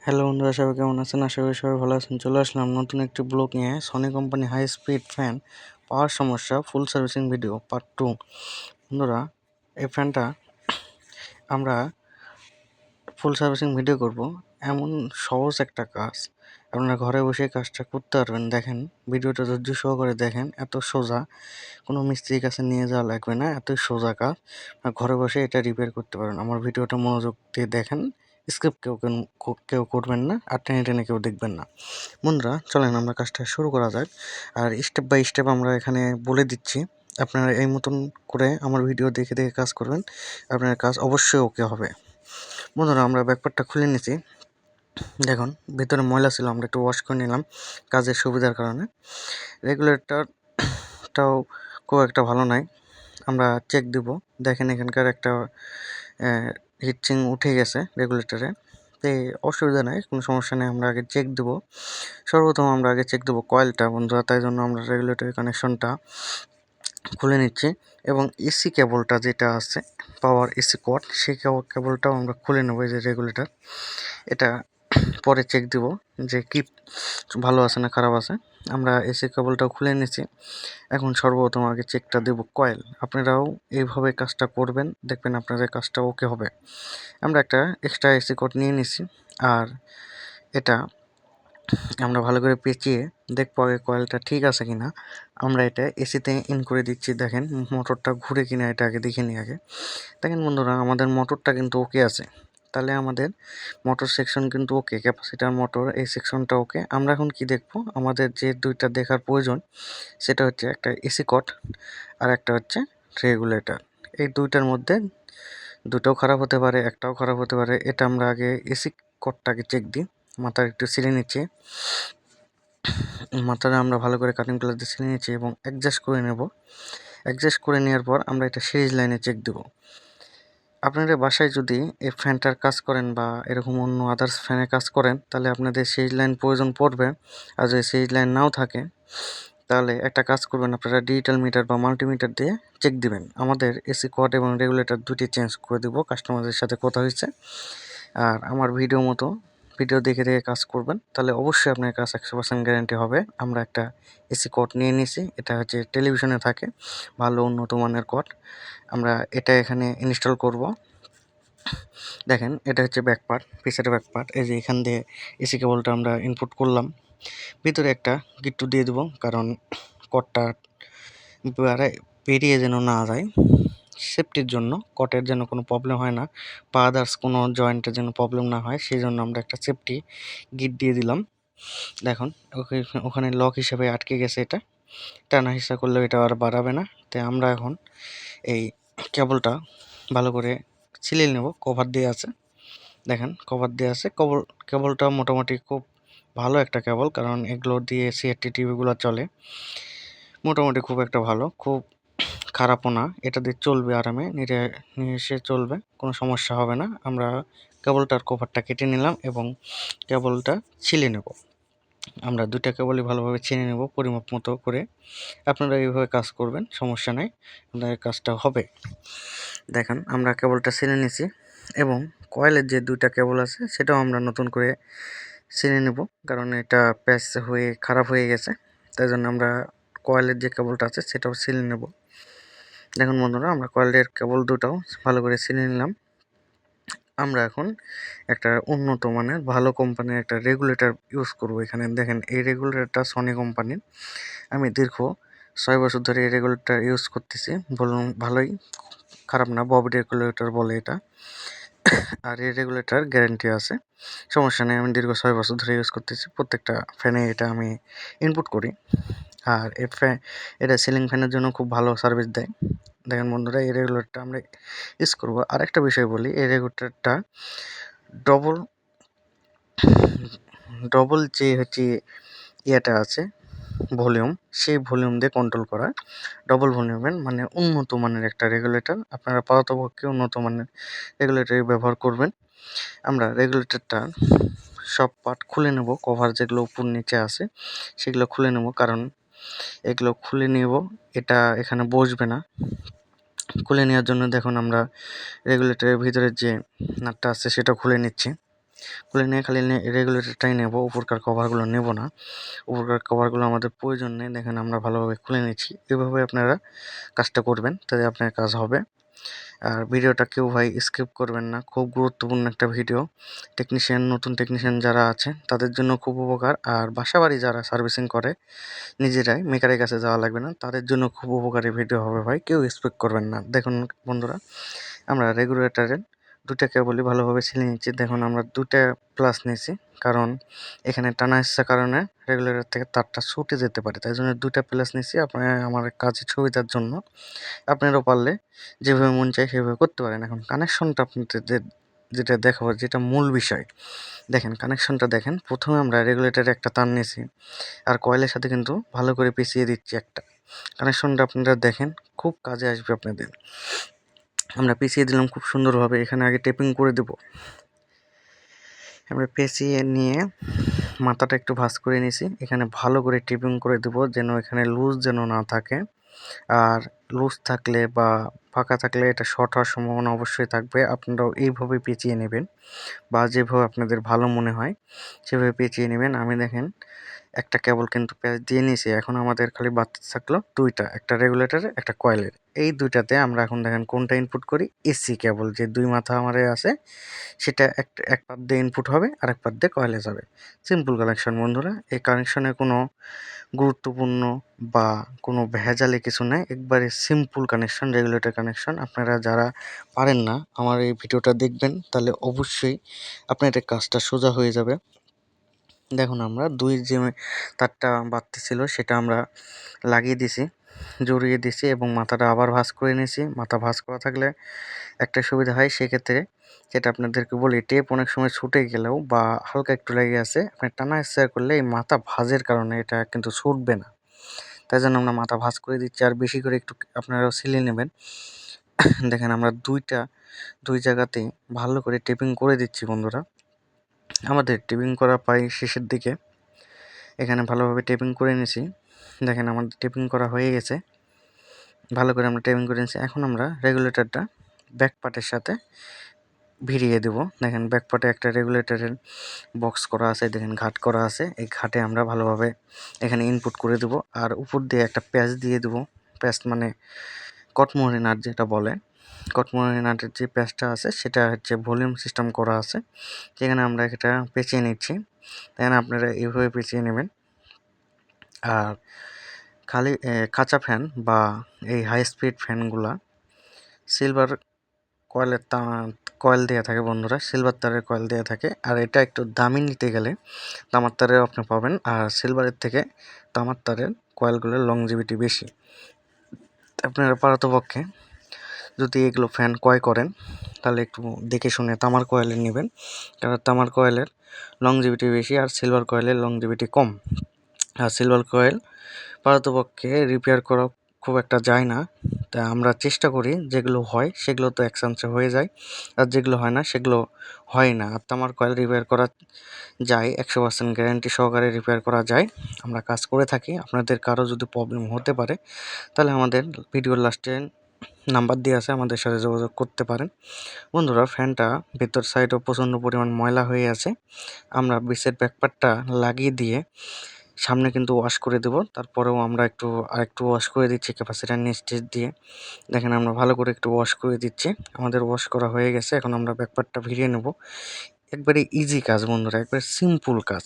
Hello বন্ধুরা, সবাই কেমন আছেন? আশা করি সবাই ভালো আছেন। চলে আসলাম নতুন একটি ব্লগ নিয়ে। Sony company high speed fan power সমস্যা ফুল সার্ভিসিং ভিডিও পার্ট 2। বন্ধুরা, এই ফ্যানটা আমরা ফুল সার্ভিসিং ভিডিও করব। এমন সহজ একটা কাজ, আপনারা ঘরে বসে কাজটা করতে পারবেন। দেখেন, ভিডিওটা ধৈর্য সহকারে দেখেন। এত সোজা, কোনো মিস্ত্রির কাছে নিয়ে যাওয়া লাগবে না। এতই সোজা কাজ, ঘরে বসে এটা রিপেয়ার করতে পারেন। আমার ভিডিওটা মনোযোগ দিয়ে দেখেন, স্কিপ কেউ করবেন না, আর টেনে টেনে কেউ দেখবেন না। বন্ধুরা, চলেন আমরা কাজটা শুরু করা যাক। আর স্টেপ বাই স্টেপ আমরা এখানে বলে দিচ্ছি। আপনারা এই মতন করে আমার ভিডিও দেখে দেখে কাজ করবেন, আপনার কাজ অবশ্যই ওকে হবে। বন্ধুরা, আমরা ব্যাকপার্টটা খুলে নিয়েছি। দেখুন, ভিতরে ময়লা ছিল, আমরা একটু ওয়াশ করে নিলাম কাজের সুবিধার কারণে। রেগুলেটরটাও খুব একটা ভালো নয়, আমরা চেক দিব। দেখেন, এখানকার একটা হিটচিং উঠে গেছে রেগুলেটরে। তো অসুবিধা নাই, কোনো সমস্যা নেই। আমরা আগে চেক দেবো। সর্বপ্রথম আমরা আগে চেক দেবো কয়েলটা বন্ধুরা। তাই জন্য আমরা রেগুলেটরের কানেকশনটা খুলে নিচ্ছি এবং এসি কেবলটা যেটা আছে, পাওয়ার এসি কর্ড, সেই কেবলটাও আমরা খুলে নেবো। এই যে রেগুলেটর, এটা পরে চেক দিব যে কি ভালো আছে না খারাপ আছে। আমরা এসি কেবলটাও খুলে নিয়েছি। এখন সর্বপ্রথম আগে চেকটা দেব কয়েল। আপনারাও এইভাবে কাজটা করবেন, দেখবেন আপনাদের কাজটা ওকে হবে। আমরা একটা এক্সট্রা এসি কর্ড নিয়ে নিছি, আর এটা আমরা ভালো করে পেঁচিয়ে দেখবো আগে কয়েলটা ঠিক আছে কিনা। আমরা এটা এসিতে ইন করে দিচ্ছি। দেখেন মোটরটা ঘুরে কিনা, এটা আগে দেখে নিই আগে। দেখেন বন্ধুরা, আমাদের মোটরটা কিন্তু ওকে আছে। তাহলে আমাদের মোটর সেকশন কিন্তু ওকে, ক্যাপাসিটার মোটর এই সেকশনটা ওকে। আমরা এখন কি দেখবো, আমাদের যে দুইটা দেখার প্রয়োজন সেটা হচ্ছে একটা এসি কট আর একটা হচ্ছে রেগুলেটর। এই দুইটার মধ্যে দুটোও খারাপ হতে পারে, একটাও খারাপ হতে পারে। এটা আমরা আগে এসি কটটাকে চেক দিই। মাথার একটু ছিলে নিচ্ছি, মাথাটা আমরা ভালো করে কাটিং প্লাস দিয়ে ছিলে নিচ্ছি এবং অ্যাডজাস্ট করে নেব। অ্যাডজাস্ট করে নেওয়ার পর আমরা এটা সিরিজ লাইনে চেক দেব। আপনাদের বাসায় যদি এই ফ্যানটার কাজ করেন বা এরকম অন্য আদার্স ফ্যানের কাজ করেন, তাহলে আপনাদের সিরিজ লাইন প্রয়োজন পড়বে। আর যদি সিরিজ লাইন নাও থাকে, তাহলে একটা কাজ করবেন, আপনারা ডিজিটাল মিটার বা মাল্টিমিটার দিয়ে চেক দিবেন। আমাদের এসি কর্ড এবং রেগুলেটর দুটি চেঞ্জ করে দেবো, কাস্টমারদের সাথে কথা হয়েছে। আর আমার ভিডিও দেখে দেখে কাজ করবেন, তাহলে অবশ্যই আপনার কাজ 100% গ্যারান্টি হবে। আমরা একটা এসি কর্ড নিয়ে নিয়েছি, এটা হচ্ছে টেলিভিশনে থাকে, ভালো উন্নত মানের কর্ড। আমরা এটা এখানে ইনস্টল করব। দেখেন, এটা হচ্ছে ব্যাক পার্ট, পিছের ব্যাক পার্ট। এই যে এখান দিয়ে এসি কেবলটা আমরা ইনপুট করলাম, ভিতরে একটা গিট্টু দিয়ে দেবো, কারণ কর্ডটা বেরিয়ে যেন না যায়, সেফটির জন্য। কটের যেন কোনো প্রবলেম হয় না, বা আদার্স কোনো জয়েন্টের যেন প্রবলেম না হয়, সেই জন্য আমরা একটা সেফটি গিট দিয়ে দিলাম। দেখুন, ওখানে লক হিসেবে আটকে গেছে। এটা টানা হিসা করলেও এটা আর বাড়াবে না। তাই আমরা এখন এই কেবলটা ভালো করে ছিলে নেব। কভার দিয়ে আছে, দেখেন কভার দিয়ে আছে। কেবলটা মোটামুটি খুব ভালো একটা কেবল, কারণ এগুলো দিয়ে সিআরটি টিভিগুলো চলে। মোটামুটি খুব একটা ভালো, খুব খারাপও না। এটা দিয়ে চলবে, আরামে নিয়ে এসে চলবে, কোনো সমস্যা হবে না। আমরা কেবলটার কভারটা কেটে নিলাম এবং কেবলটা ছিলে নেব। আমরা দুইটা কেবলই ভালোভাবে ছিঁড়ে নেব পরিমাপ মতো করে। আপনারা এইভাবে কাজ করবেন, সমস্যা নেই, আপনাদের কাজটা হবে। দেখেন, আমরা কেবলটা ছিঁড়ে নিয়েছি এবং কয়েলের যে দুইটা কেবল আছে সেটাও আমরা নতুন করে ছিঁড়ে নেব, কারণ এটা প্যাচ হয়ে খারাপ হয়ে গেছে। তাই জন্য আমরা কয়েলের যে কেবলটা আছে সেটাও ছিলে নেব। দেখুন বন্ধুরা, আমরা কয়েলের কেবল দুটাও ভালো করে ছিঁড়ে নিলাম। আমরা এখন একটা উন্নত মানের ভালো কোম্পানির একটা রেগুলেটর ইউজ করব এখানে। দেখেন, এই রেগুলেটরটা সনি কোম্পানির। আমি দীর্ঘ 6 বছর ধরে এই রেগুলেটর ইউজ করতেছি। বলুন, ভালোই, খারাপ না, ববি রেগুলেটর বলে এটা। আর এই রেগুলেটর গ্যারান্টি আছে, সমস্যা নেই। আমি দীর্ঘ 6 বছর ধরে ইউজ করতেছি, প্রত্যেকটা ফ্যানে এটা আমি ইনপুট করি। আর এটা সিলিং ফ্যানের জন্য খুব ভালো সার্ভিস দেয়। দেখেন বন্ধুরা, এই রেগুলেটরটা আমরা ইউজ করবো। আরেকটা বিষয় বলি, এই রেগুলেটরটা ডবল ডবল যে হচ্ছে ইয়েটা আছে ভলিউম, সেই ভলিউম দিয়ে কন্ট্রোল করা। ডবল ভলিউমের মানে উন্নত মানের একটা রেগুলেটর। আপনারা পারতপক্ষে উন্নত মানের রেগুলেটর ব্যবহার করবেন। আমরা রেগুলেটরটা সব পার্ট খুলে নেব, কভার যেগুলো উপর নিচে আছে সেগুলো খুলে নেব, কারণ এগুলো খুলে নেব, এটা এখানে বসবে না। খুলে নেওয়ার জন্য দেখুন, আমরা রেগুলেটরের ভিতরে যে নাটটা আছে সেটা খুলে নিচ্ছি। খুলে নিয়ে খালি রেগুলেটরটাই নেব, উপরকার কভারগুলো নেব না। উপরকার কভারগুলো আমাদের প্রয়োজন নেই। দেখেন আমরা ভালোভাবে খুলে নিচ্ছি। এভাবে আপনারা কাজটা করবেন, তাতে আপনার কাজ হবে। আর ভিডিওটা কেউ ভাই স্কিপ করবেন না, খুব গুরুত্বপূর্ণ একটা ভিডিও। নতুন টেকনিশিয়ান যারা আছে তাদের জন্য খুব উপকার। আর বাসাবাড়ি যারা সার্ভিসিং করে নিজেরাই, মেকারের কাছে যাওয়া লাগবে না, তাদের জন্য খুব উপকারী ভিডিও হবে ভাই, কেউ এক্সপেক্ট করবেন না। দেখুন বন্ধুরা, আমরা রেগুলেটরের দুটা কেবলই ভালোভাবে ছিলে নিচ্ছি। দেখুন আমরা দুটা প্লাস নিয়েছি, কারণ এখানে টানা আসার কারণে রেগুলেটর থেকে তারটা ছুটে যেতে পারে, তাই জন্য দুটা প্লাস নিয়েছি আপনার আমার কাজের সুবিধার জন্য। আপনারাও পারলে যেভাবে মন চায় সেভাবে করতে পারেন। এখন কানেকশনটা আপনাদের যেটা দেখাবো, যেটা মূল বিষয়, দেখেন কানেকশনটা দেখেন। প্রথমে আমরা রেগুলেটরে একটা তার নিয়েছি আর কয়েলের সাথে কিন্তু ভালো করে পেঁচিয়ে দিচ্ছি একটা। কানেকশনটা আপনারা দেখেন, খুব কাজে আসবে আপনাদের। আমরা পেঁচিয়ে দিলাম খুব সুন্দরভাবে। এখানে আগে টেপিং করে দেব। আমরা পেঁচিয়ে নিয়ে মাথাটা একটু ভাঁজ করে নিয়েছি, এখানে ভালো করে টেপিং করে দেব, যেন এখানে লুজ যেন না থাকে। আর লুজ থাকলে বা ফাঁকা থাকলে এটা শর্ট হওয়ার সম্ভাবনা অবশ্যই থাকবে। আপনারাও এইভাবে পেঁচিয়ে নেবেন বা যেভাবে আপনাদের ভালো মনে হয় সেভাবে পেঁচিয়ে নেবেন। আমি দেখেন একটা কেবল কিন্তু প্যাচ দিয়ে নিয়েছি। এখন আমাদের খালি বাড়তে থাকলো দুইটা, একটা রেগুলেটরের একটা কয়েলের। এই দুইটাতে আমরা এখন দেখেন কোনটা ইনপুট করি। এসি কেবল যে দুই মাথা আমার আছে সেটা এক পাত দিয়ে ইনপুট হবে আর এক পাত দিয়ে কয়েলে যাবে। সিম্পল কানেকশন বন্ধুরা। এই কানেকশনে কোনো গুরুত্বপূর্ণ বা কোনো ভেজালে কিছু নেই, একবারে সিম্পল কানেকশন, রেগুলেটর কানেকশন। আপনারা যারা পারেন না আমার এই ভিডিওটা দেখবেন, তাহলে অবশ্যই আপনাদের কাজটা সোজা হয়ে যাবে। দেখুন আমরা যে তারটা বাড়তেছিল সেটা আমরা লাগিয়ে দিছি, জড়িয়ে দিছি এবং মাথাটা আবার ভাঁজ করে নিয়েছি। মাথা ভাঁজ করা থাকলে একটা সুবিধা হয়, সেক্ষেত্রে যেটা আপনাদেরকে বলি, টেপ অনেক সময় ছুটে গেলেও বা হালকা একটু লেগে আছে, আপনি টানা স্টার করলে এই মাথা ভাঁজের কারণে এটা কিন্তু ছুটবে না। তাই জন্য আমরা মাথা ভাঁজ করে দিচ্ছি। আর বেশি করে একটু আপনারাও সিলে নেবেন। দেখেন আমরা দুই জায়গাতেই ভালো করে টেপিং করে দিচ্ছি বন্ধুরা। আমাদের টেপিং করা প্রায় শেষের দিকে। এখানে ভালোভাবে টেপিং করে নিয়েছি। দেখেন আমাদের টেপিং করা হয়ে গেছে, ভালো করে আমরা টেপিং করে নিয়েছি। এখন আমরা রেগুলেটরটা ব্যাক পার্টের সাথে ভিড়িয়ে দেব। দেখেন ব্যাক পার্টে একটা রেগুলেটরের বক্স করা আছে, দেখেন ঘাট করা আছে। এই ঘাটে আমরা ভালোভাবে এখানে ইনপুট করে দেব আর উপর দিয়ে একটা প্যাচ দিয়ে দেব। প্যাচ মানে কটমোহরি নাট যেটা বলে, কটমোহরি নাটের যে প্যাচটা আছে সেটা হচ্ছে ভলিউম সিস্টেম করা আছে, যেখানে আমরা এটা পেঁচিয়ে নিচ্ছি। দেখেন আপনারা এইভাবে পেঁচিয়ে নেবেন। আর খালি কাঁচা ফ্যান বা এই হাই স্পিড ফ্যানগুলা সিলভার কয়েল দেওয়া থাকে বন্ধুরা, সিলভার তারের কয়েল দেওয়া থাকে। আর এটা একটু দামি নিতে গেলে তামার তারের আপনি পাবেন, আর সিলভারের থেকে তামার তারের কয়েলগুলোর লংজিভিটি বেশি। আপনারা পারতপক্ষে যদি এগুলো ফ্যান ক্রয় করেন তাহলে একটু দেখে শুনে তামার কয়েলের নেবেন, কারণ তামার কয়েলের লংজিভিটি বেশি আর সিলভার কয়েলের লংজিভিটি কম। আর সিলভার কয়েল পারতপক্ষে রিপেয়ার করা খুব একটা যায় না, তা আমরা চেষ্টা করি যেগুলো হয় সেগুলো তো এক চান্সে হয়ে যায়, আর যেগুলো হয় না সেগুলো হয় না। আর তামার কয়েল রিপেয়ার করা যায়, 100% গ্যারান্টি সহকারে রিপেয়ার করা যায়। আমরা কাজ করে থাকি। আপনাদের কারো যদি প্রবলেম হতে পারে তাহলে আমাদের ভিডিওর লাস্টে নাম্বার দেওয়া আছে, আমাদের সাথে যোগাযোগ করতে পারেন। বন্ধুরা ভেতর সাইডেও প্রচণ্ড পরিমাণ ময়লা হয়ে আছে। আমরা বিসের ব্যাকপার্টটা লাগিয়ে দিয়ে সামনে কিন্তু ওয়াশ করে দেব। তারপরেও আমরা আরেকটু ওয়াশ করে দিচ্ছি ক্যাপাসিটার নিচ দিয়ে। দেখেন আমরা ভালো করে একটু ওয়াশ করে দিচ্ছি। আমাদের ওয়াশ করা হয়ে গেছে। এখন আমরা ব্যাকপার্টটা ভিড়িয়ে নেব। একবারে ইজি কাজ বন্ধুরা, একবারে সিম্পল কাজ।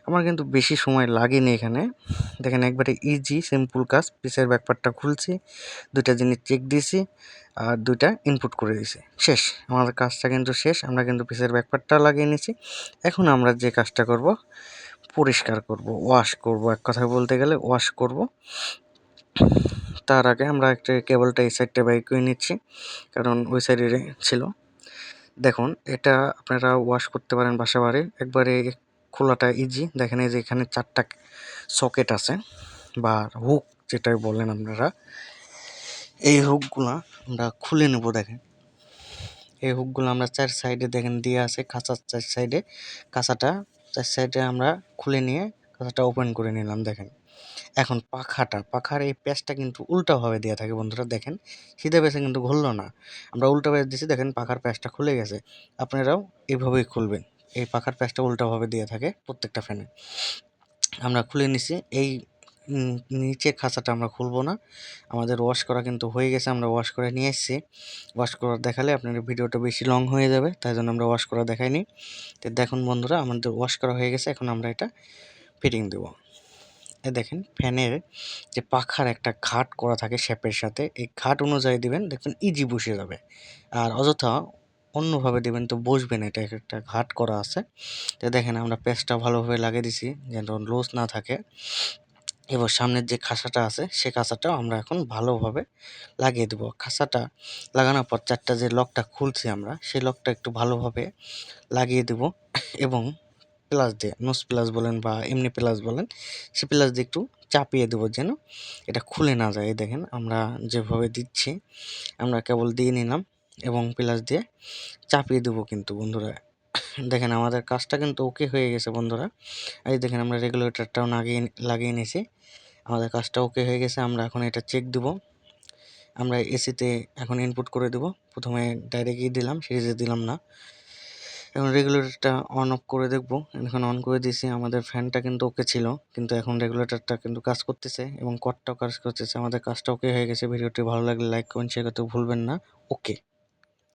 আমার কিন্তু বেশি সময় লাগেনি এখানে। দেখেন একবারে ইজি সিম্পল কাজ। পিসের ব্যাকপার্টটা খুলছি, দুইটা জিনিস চেক দিয়েছি আর দুইটা ইনপুট করে দিয়েছি, শেষ। আমাদের কাজটা কিন্তু শেষ। আমরা কিন্তু পিসের ব্যাকপার্টটা লাগিয়ে নিয়েছি। এখন আমরা যে কাজটা করব, পরিষ্কার করব, ওয়াশ করব, এক কথায় বলতে গেলে ওয়াশ করব। তার আগে আমরা একটা কেবলটা এই সাইডটা বের করে নিচ্ছি, কারণ ওই সাইডে ছিল। দেখুন এটা আপনারা ওয়াশ করতে পারেন বাসাবাড়ি, একবারে খোলাটা ইজি। দেখেন এই যে এখানে 4টা সকেট আছে বা হুক যেটাই বলেন আপনারা, এই হুকগুলা আমরা খুলে নেব। দেখেন এই হুকগুলো আমরা 4 সাইডে দেখেন দিয়ে আছে, কাঁচার 4 সাইডে। কাঁচাটা 4 সাইডে আমরা খুলে নিয়ে কাঁচাটা ওপেন করে নিলাম। দেখেন এখন পাখার এই প্যাচটা কিন্তু উল্টাভাবে দেওয়া থাকে বন্ধুরা। দেখেন সিধা প্যাচে কিন্তু খুললো না, আমরা উল্টা প্যাচ দিয়েছি। দেখেন পাখার প্যাচটা খুলে গেছে। আপনারাও এইভাবেই খুলবেন, এই পাখার প্যাচটা উল্টাভাবে দিয়ে থাকে প্রত্যেকটা ফ্যানে। আমরা খুলে নিছি। এই নিচের খাঁচাটা আমরা খুলবো না, আমাদের ওয়াশ করা কিন্তু হয়ে গেছে, আমরা ওয়াশ করে নিয়ে এসেছি। ওয়াশ করা দেখালে আপনার ভিডিওটা বেশি লং হয়ে যাবে, তাই জন্য আমরা ওয়াশ করা দেখাইনি। তো দেখুন বন্ধুরা, আমাদের ওয়াশ করা হয়ে গেছে, এখন আমরা এটা ফিটিং দেবো। এ দেখেন ফ্যানের যে পাখার একটা ঘাট করা থাকে শেপের সাথে, এই ঘাট অনুযায়ী দিবেন, দেখবেন ইজি বসে যাবে। আর অযথা অন্যভাবে দিবেন তো বসবে না, এটা একটা ঘাট করা আছে। তো দেখেন আমরা প্যাচটা ভালোভাবে লাগিয়ে দিছি যেন লুজ না থাকে। এবার সামনের যে খাঁচাটা আছে সে খাঁচাটাও আমরা এখন ভালোভাবে লাগিয়ে দেবো। খাঁচাটা লাগানোর পর চারটা যে লকটা খুলছি আমরা, সেই লকটা একটু ভালোভাবে লাগিয়ে দেব এবং প্লাস দিয়ে, নোজ প্লাস বলেন বা এমনি প্লাস বলেন, সে প্লাস দিয়ে একটু চাপিয়ে দেবো যেন এটা খুলে না যায়। দেখেন আমরা যেভাবে দিচ্ছি, আমরা কেবল দিয়ে নিলাম এবং প্লাস দিয়ে চাপিয়ে দেবো কিন্তু বন্ধুরা। দেখেন আমাদের কাজটা কিন্তু ওকে হয়ে গেছে বন্ধুরা। এই দেখেন আমরা রেগুলেটরটাও লাগিয়ে নিয়েছি, আমাদের কাজটা ওকে হয়ে গেছে। আমরা এখন এটা চেক দেব। আমরা এসিতে এখন ইনপুট করে দেব। প্রথমে ডাইরেক্টই দিলাম, সিরিজে দিলাম না। এখন রেগুলেটরটা অন অফ করে দেখব। এখন অন করে দিয়েছি, আমাদের ফ্যানটা কিন্তু ওকে ছিল, কিন্তু এখন রেগুলেটরটা কিন্তু কাজ করতেছে এবং কর্ডটাও কাজ করতেছে। আমাদের কাজটা ওকে হয়ে গেছে। ভিডিওটি ভালো লাগলে লাইক কমেন্ট শেয়ার করতে ভুলবেন না। ওকে।